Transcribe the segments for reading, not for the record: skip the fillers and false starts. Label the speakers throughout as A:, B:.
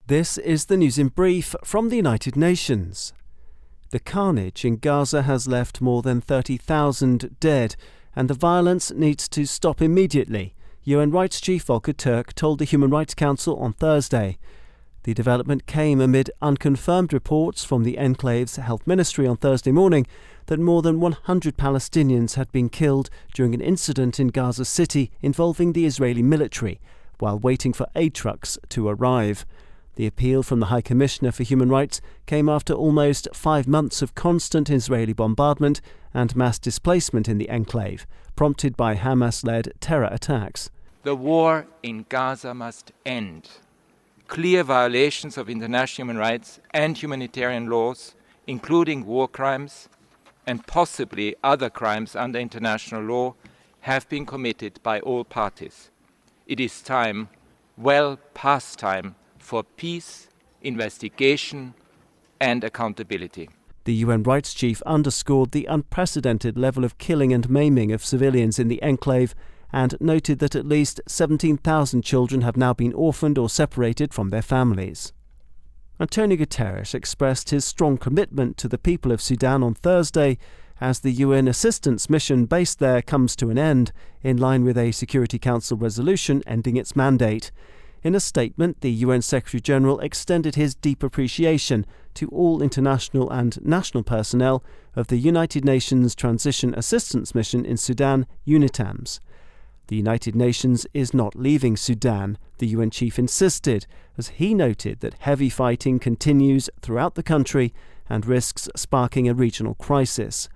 A: This is the news in brief from the United Nations. The carnage in Gaza has left more than 30,000 dead, and the violence needs to stop immediately, UN Rights Chief Volker Turk told the Human Rights Council on Thursday. The development came amid unconfirmed reports from the enclave's health ministry on Thursday morning that more than 100 Palestinians had been killed during an incident in Gaza City involving the Israeli military, while waiting for aid trucks to arrive. The appeal from the High Commissioner for Human Rights came after almost 5 months of constant Israeli bombardment and mass displacement in the enclave, prompted by Hamas-led terror attacks.
B: The war in Gaza must end. Clear violations of international human rights and humanitarian laws, including war crimes and possibly other crimes under international law, have been committed by all parties. It is time, well past time, for peace, investigation and accountability.
A: The UN Rights Chief underscored the unprecedented level of killing and maiming of civilians in the enclave and noted that at least 17,000 children have now been orphaned or separated from their families. Antonio Guterres expressed his strong commitment to the people of Sudan on Thursday as the UN assistance mission based there comes to an end, in line with a Security Council resolution ending its mandate. In a statement, the UN Secretary-General extended his deep appreciation to all international and national personnel of the United Nations Transition Assistance Mission in Sudan, UNITAMS. The United Nations is not leaving Sudan, the UN chief insisted, as he noted that heavy fighting continues throughout the country and risks sparking a regional crisis.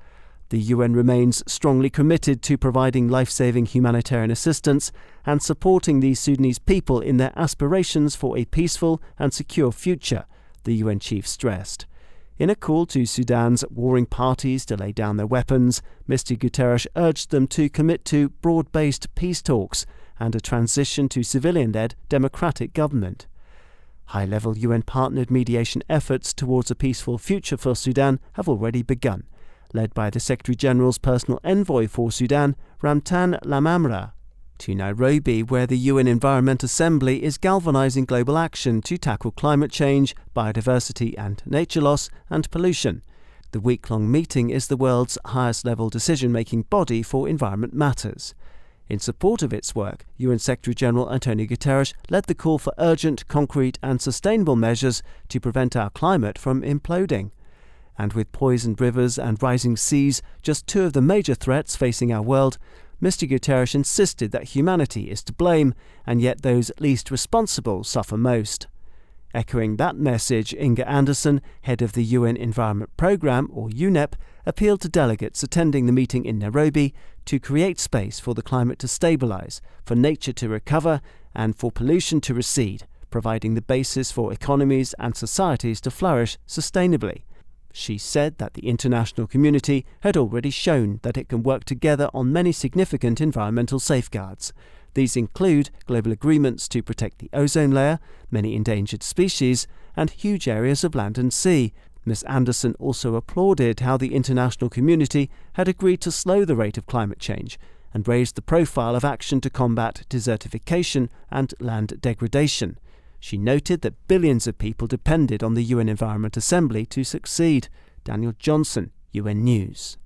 A: The UN remains strongly committed to providing life-saving humanitarian assistance and supporting the Sudanese people in their aspirations for a peaceful and secure future, the UN chief stressed. In a call to Sudan's warring parties to lay down their weapons, Mr. Guterres urged them to commit to broad-based peace talks and a transition to civilian-led democratic government. High-level UN-partnered mediation efforts towards a peaceful future for Sudan have already begun, led by the Secretary-General's personal envoy for Sudan, Ramtan Lamamra, to Nairobi, where the UN Environment Assembly is galvanizing global action to tackle climate change, biodiversity and nature loss, and pollution. The week-long meeting is the world's highest-level decision-making body for environment matters. In support of its work, UN Secretary-General Antonio Guterres led the call for urgent, concrete and sustainable measures to prevent our climate from imploding. And with poisoned rivers and rising seas just two of the major threats facing our world, Mr. Guterres insisted that humanity is to blame, and yet those least responsible suffer most. Echoing that message, Inga Anderson, head of the UN Environment Programme, or UNEP, appealed to delegates attending the meeting in Nairobi to create space for the climate to stabilise, for nature to recover, and for pollution to recede, providing the basis for economies and societies to flourish sustainably. She said that the international community had already shown that it can work together on many significant environmental safeguards. These include global agreements to protect the ozone layer, many endangered species, and huge areas of land and sea. Ms. Anderson also applauded how the international community had agreed to slow the rate of climate change and raised the profile of action to combat desertification and land degradation. She noted that billions of people depended on the UN Environment Assembly to succeed. Daniel Johnson, UN News.